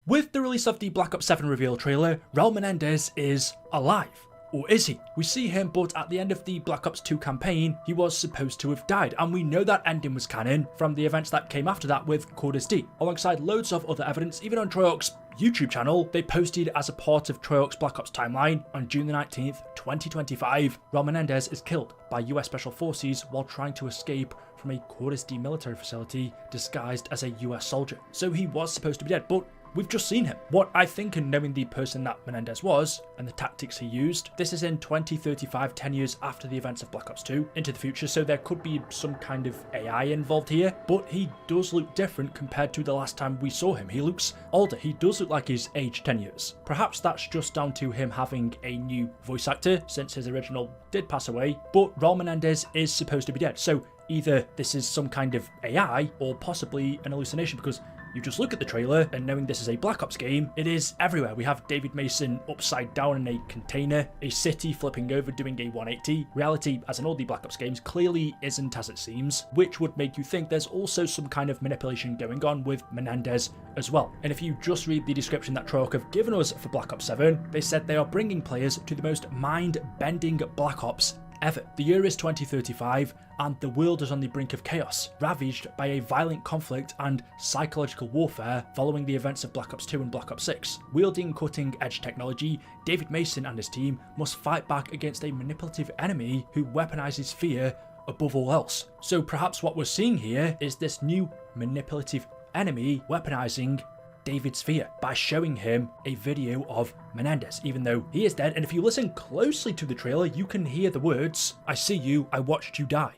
With the release of the Black Ops 7 reveal trailer, Raul Menendez is alive. Or is he? We see him, but at the end of the Black Ops 2 campaign, he was supposed to have died, and we know that ending was canon from the events that came after that with Cordis D. Alongside loads of other evidence, even on Treyarch's YouTube channel, they posted as a part of Treyarch's Black Ops timeline on June the 19th, 2025, Raul Menendez is killed by US Special Forces while trying to escape from a Cordis D military facility disguised as a US soldier. So he was supposed to be dead, but we've just seen him. What I think, and knowing the person that Menendez was and the tactics he used, this is in 2035, 10 years after the events of Black Ops 2 into the future, so there could be some kind of AI involved here, but he does look different compared to the last time we saw him. He looks older. He does look like he's aged 10 years. Perhaps that's just down to him having a new voice actor since his original did pass away, but Raul Menendez is supposed to be dead. So either this is some kind of AI or possibly an hallucination, because you just look at the trailer and knowing this is a Black Ops game, it is everywhere. We have David Mason upside down in a container, a city flipping over doing a 180. Reality, as in all the Black Ops games, clearly isn't as it seems, which would make you think there's also some kind of manipulation going on with Menendez as well. And if you just read the description that Treyarch have given us for Black Ops 7, they said they are bringing players to the most mind-bending Black Ops ever. The year is 2035 and the world is on the brink of chaos, ravaged by a violent conflict and psychological warfare following the events of Black Ops 2 and Black Ops 6. Wielding cutting-edge technology, David Mason and his team must fight back against a manipulative enemy who weaponizes fear above all else. So perhaps what we're seeing here is this new manipulative enemy weaponizing David's fear by showing him a video of Menendez, even though he is dead. And if you listen closely to the trailer, you can hear the words, "I see you, I watched you die."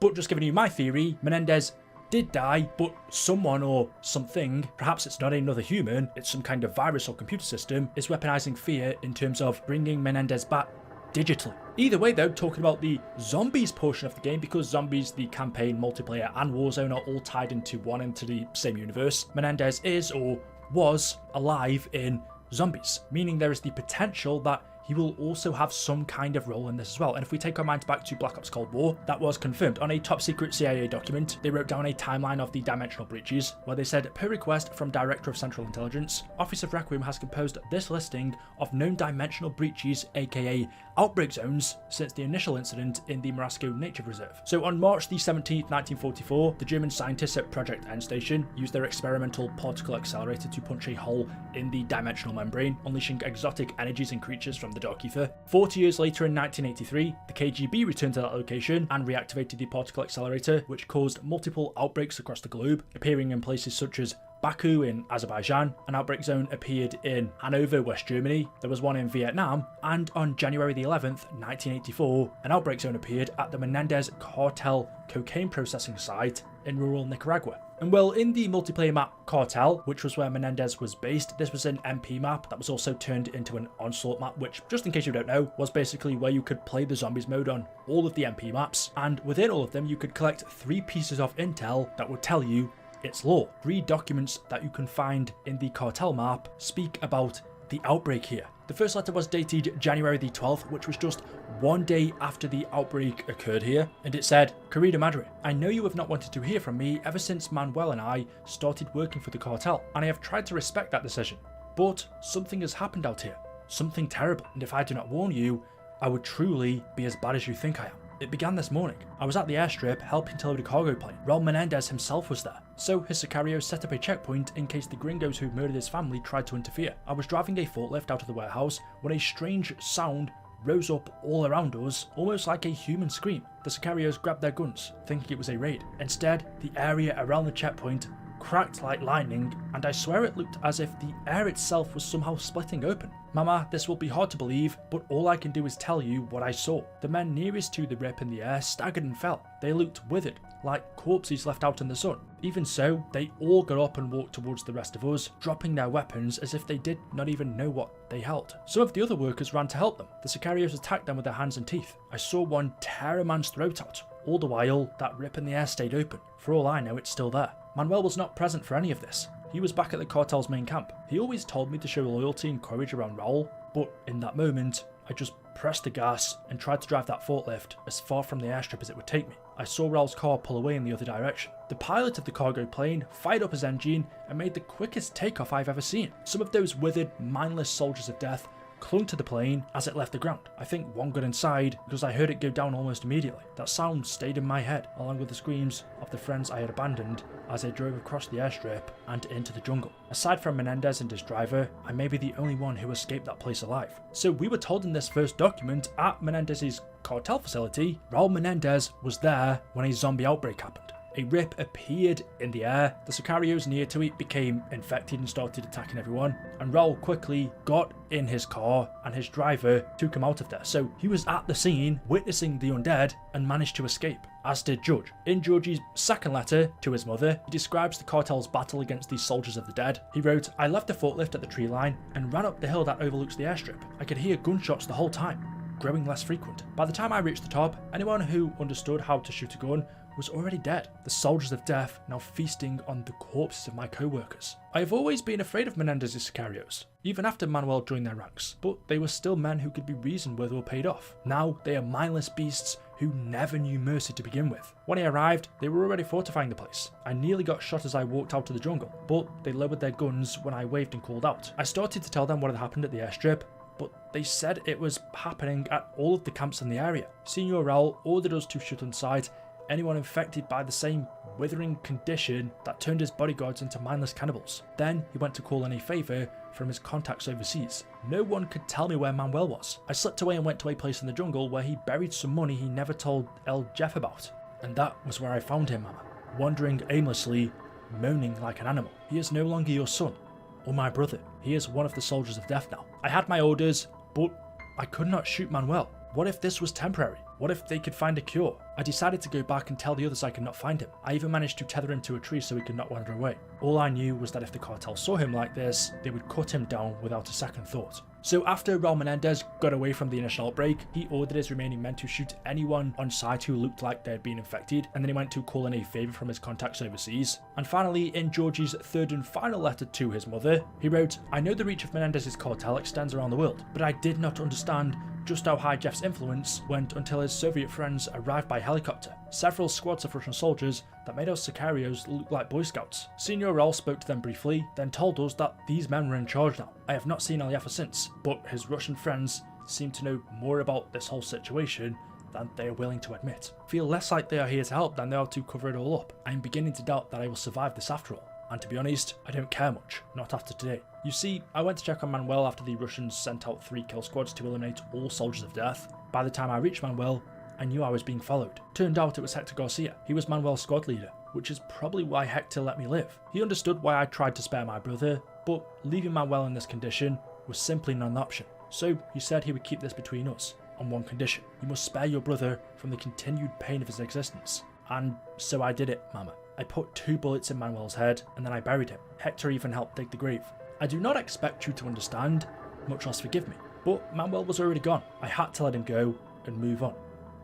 But just giving you my theory, Menendez did die, but someone or something, perhaps it's not another human, it's some kind of virus or computer system, is weaponizing fear in terms of bringing Menendez back digitally. Either way though, talking about the zombies portion of the game, because zombies, the campaign, multiplayer and Warzone are all tied into one, into the same universe, Menendez is or was alive in zombies, meaning there is the potential that he will also have some kind of role in this as well. And if we take our minds back to Black Ops Cold War, that was confirmed. On a top secret CIA document, they wrote down a timeline of the dimensional breaches, where they said, per request from Director of Central Intelligence, Office of Requiem has composed this listing of known dimensional breaches, aka outbreak zones, since the initial incident in the Marasco Nature Reserve. So on March the 17th, 1944, the German scientists at Project N Station used their experimental particle accelerator to punch a hole in the dimensional membrane, unleashing exotic energies and creatures from the dark ether. 40 years later in 1983, the KGB returned to that location and reactivated the particle accelerator, which caused multiple outbreaks across the globe, appearing in places such as Baku in Azerbaijan. An outbreak zone appeared in Hanover, West Germany. There was one in Vietnam, and on January the 11th, 1984, an outbreak zone appeared at the Menendez cartel cocaine processing site in rural Nicaragua. And well, in the multiplayer map Cartel, which was where Menendez was based, this was an MP map that was also turned into an Onslaught map, which, just in case you don't know, was basically where you could play the zombies mode on all of the MP maps, and within all of them you could collect 3 pieces of intel that would tell you its lore. 3 documents that you can find in the Cartel map speak about the outbreak here. The first letter was dated January the 12th, which was just one day after the outbreak occurred here, and it said, "Querida Madre, I know you have not wanted to hear from me ever since Manuel and I started working for the cartel, and I have tried to respect that decision. But something has happened out here, something terrible, and if I do not warn you, I would truly be as bad as you think I am. It began this morning. I was at the airstrip helping to load a cargo plane. Raul Menendez himself was there, so his sicarios set up a checkpoint in case the gringos who murdered his family tried to interfere. I was driving a forklift out of the warehouse when a strange sound rose up all around us, almost like a human scream. The sicarios grabbed their guns, thinking it was a raid. Instead, the area around the checkpoint cracked like lightning, and I swear it looked as if the air itself was somehow splitting open. Mama, this will be hard to believe, but all I can do is tell you what I saw. The men nearest to the rip in the air staggered and fell. They looked withered, like corpses left out in the sun. Even so, they all got up and walked towards the rest of us, dropping their weapons as if they did not even know what they held. Some of the other workers ran to help them. The sicarios attacked them with their hands and teeth. I saw one tear a man's throat out. All the while, that rip in the air stayed open. For all I know, it's still there. Manuel was not present for any of this. He was back at the cartel's main camp. He always told me to show loyalty and courage around Raul, but in that moment, I just pressed the gas, and tried to drive that forklift as far from the airstrip as it would take me. I saw Raul's car pull away in the other direction. The pilot of the cargo plane fired up his engine and made the quickest takeoff I've ever seen. Some of those withered, mindless soldiers of death clung to the plane as it left the ground. I think one got inside because I heard it go down almost immediately. That sound stayed in my head, along with the screams of the friends I had abandoned as I drove across the airstrip and into the jungle. Aside from Menendez and his driver, I may be the only one who escaped that place alive. So we were told in this first document at Menendez's cartel facility, Raul Menendez was there when a zombie outbreak happened. A rip appeared in the air, the sicarios near to it became infected and started attacking everyone, and Raul quickly got in his car and his driver took him out of there. So he was at the scene, witnessing the undead, and managed to escape, as did George. In George's second letter to his mother, he describes the cartel's battle against these soldiers of the dead. He wrote, "I left the forklift at the tree line and ran up the hill that overlooks the airstrip. I could hear gunshots the whole time, growing less frequent. By the time I reached the top, anyone who understood how to shoot a gun was already dead. The soldiers of death now feasting on the corpses of my co-workers." I have always been afraid of Menendez's sicarios, even after Manuel joined their ranks, but they were still men who could be reasoned with or paid off. Now they are mindless beasts who never knew mercy to begin with. When I arrived, they were already fortifying the place. I nearly got shot as I walked out to the jungle, but they lowered their guns when I waved and called out. I started to tell them what had happened at the airstrip, but they said it was happening at all of the camps in the area. Senior Raul ordered us to shoot on sight anyone infected by the same withering condition that turned his bodyguards into mindless cannibals. Then he went to call in a favour from his contacts overseas. No one could tell me where Manuel was. I slipped away and went to a place in the jungle where he buried some money he never told El Jeff about. And that was where I found him, Mama, wandering aimlessly, moaning like an animal. He is no longer your son, or my brother. He is one of the soldiers of death now. I had my orders, but I could not shoot Manuel. What if this was temporary? What if they could find a cure? I decided to go back and tell the others I could not find him. I even managed to tether him to a tree so he could not wander away. All I knew was that if the cartel saw him like this, they would cut him down without a second thought. So after Raul Menendez got away from the initial outbreak, he ordered his remaining men to shoot anyone on site who looked like they had been infected, and then he went to call in a favour from his contacts overseas. And finally, in George's third and final letter to his mother, he wrote, "I know the reach of Menendez's cartel extends around the world, but I did not understand just how high Jeff's influence went until his Soviet friends arrived by helicopter. Several squads of Russian soldiers that made us sicarios look like Boy Scouts. Senior Raul spoke to them briefly, then told us that these men were in charge now. I have not seen Alyefa since, but his Russian friends seem to know more about this whole situation than they are willing to admit. Feel less like they are here to help than they are to cover it all up. I am beginning to doubt that I will survive this after all. And to be honest, I don't care much, not after today." You see, I went to check on Manuel after the Russians sent out 3 kill squads to eliminate all soldiers of death. By the time I reached Manuel, I knew I was being followed. Turned out it was Hector Garcia. He was Manuel's squad leader, which is probably why Hector let me live. He understood why I tried to spare my brother, but leaving Manuel in this condition was simply not an option. So he said he would keep this between us, on one condition. "You must spare your brother from the continued pain of his existence." And so I did it, Mama. I put 2 bullets in Manuel's head, and then I buried him. Hector even helped dig the grave. I do not expect you to understand, much less forgive me, but Manuel was already gone. I had to let him go and move on.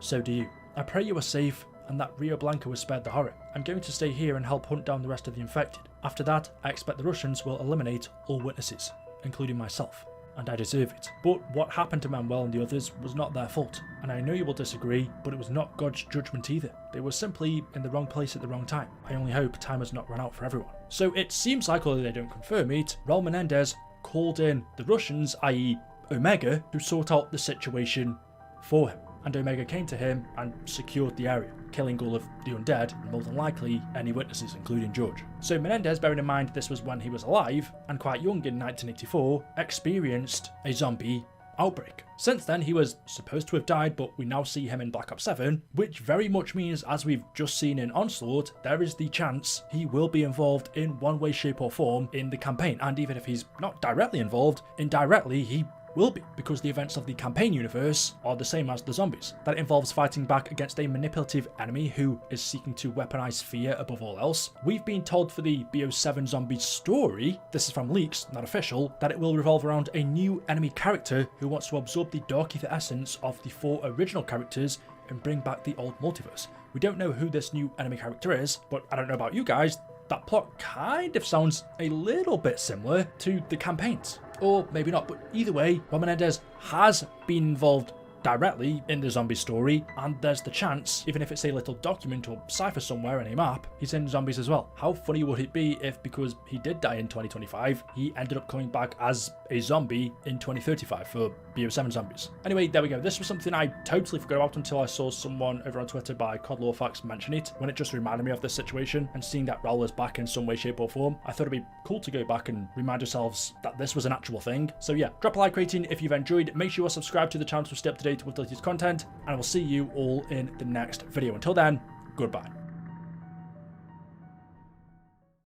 So do you. I pray you are safe and that Rio Blanco was spared the horror. I'm going to stay here and help hunt down the rest of the infected. After that, I expect the Russians will eliminate all witnesses, including myself. And I deserve it. But what happened to Manuel and the others was not their fault. And I know you will disagree, but it was not God's judgment either. They were simply in the wrong place at the wrong time. I only hope time has not run out for everyone. So it seems like, although they don't confirm it, Raul Menendez called in the Russians, i.e. Omega, to sort out the situation for him. And Omega came to him and secured the area, killing all of the undead, and more than likely any witnesses, including George. So Menendez, bearing in mind this was when he was alive, and quite young in 1984, experienced a zombie outbreak. Since then, he was supposed to have died, but we now see him in Black Ops 7, which very much means, as we've just seen in Onslaught, there is the chance he will be involved in one way, shape or form in the campaign. And even if he's not directly involved, indirectly he will be, because the events of the campaign universe are the same as the zombies. That involves fighting back against a manipulative enemy who is seeking to weaponize fear above all else. We've been told for the BO7 zombie story, this is from leaks, not official, that it will revolve around a new enemy character who wants to absorb the dark ether essence of the 4 original characters and bring back the old multiverse. We don't know who this new enemy character is, but I don't know about you guys, that plot kind of sounds a little bit similar to the campaigns. Or maybe not, but either way, Raul Menendez has been involved directly in the zombie story, and there's the chance, even if it's a little document or cipher somewhere in a map, he's in zombies as well. How funny would it be if, because he did die in 2025, he ended up coming back as a zombie in 2035 for BO7 zombies? Anyway, there we go. This was something I totally forgot about until I saw someone over on Twitter by CodLawFacts mention it, when it just reminded me of this situation, and seeing that Raul is back in some way, shape or form, I thought it'd be cool to go back and remind ourselves that this was an actual thing. So yeah, drop a like rating if you've enjoyed, make sure you're subscribed to the channel to stay up to date with the latest content, and I will see you all in the next video. Until then, goodbye.